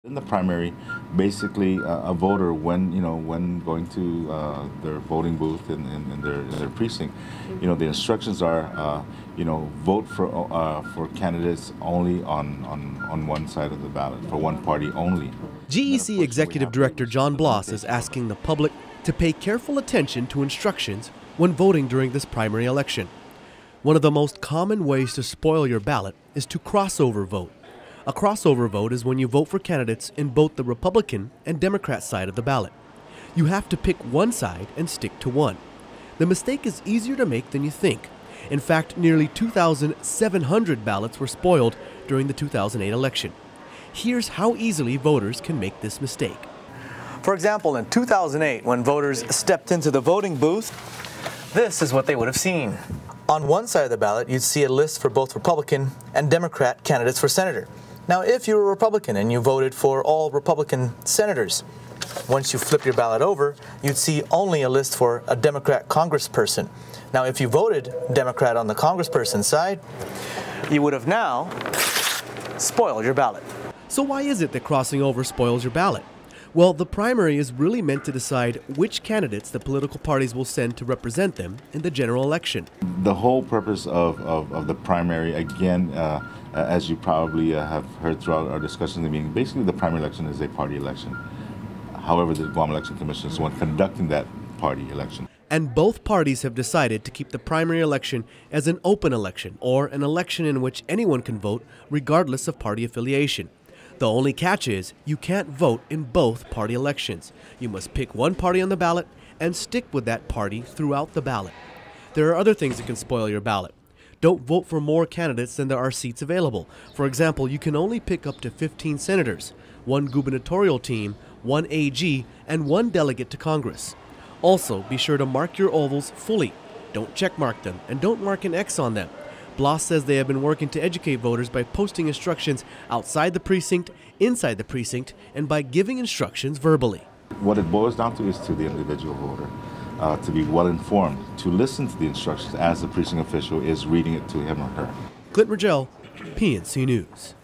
In the primary, basically, a voter, when going to their voting booth in their precinct, the instructions are, vote for candidates only on one side of the ballot, for one party only. GEC Executive Director John Bloss is asking the public to pay careful attention to instructions when voting during this primary election. One of the most common ways to spoil your ballot is to crossover vote. A crossover vote is when you vote for candidates in both the Republican and Democrat side of the ballot. You have to pick one side and stick to one. The mistake is easier to make than you think. In fact, nearly 2,700 ballots were spoiled during the 2008 election. Here's how easily voters can make this mistake. For example, in 2008, when voters stepped into the voting booth, this is what they would have seen. On one side of the ballot, you'd see a list for both Republican and Democrat candidates for senator. Now, if you're a Republican and you voted for all Republican senators, once you flip your ballot over, you'd see only a list for a Democrat congressperson. Now, if you voted Democrat on the congressperson side, you would have now spoiled your ballot. So why is it that crossing over spoils your ballot? Well, the primary is really meant to decide which candidates the political parties will send to represent them in the general election. The whole purpose of the primary, again, as you probably have heard throughout our discussions in the meeting, basically the primary election is a party election. However, the Guam Election Commission is the one conducting that party election. And both parties have decided to keep the primary election as an open election, or an election in which anyone can vote regardless of party affiliation. The only catch is you can't vote in both party elections. You must pick one party on the ballot and stick with that party throughout the ballot. There are other things that can spoil your ballot. Don't vote for more candidates than there are seats available. For example, you can only pick up to 15 senators, one gubernatorial team, one AG, and one delegate to Congress. Also, be sure to mark your ovals fully. Don't checkmark them, and don't mark an X on them. Bloss says they have been working to educate voters by posting instructions outside the precinct, inside the precinct, and by giving instructions verbally. What it boils down to is to the individual voter to be well informed, to listen to the instructions as the precinct official is reading it to him or her. Clint Rigel, PNC News.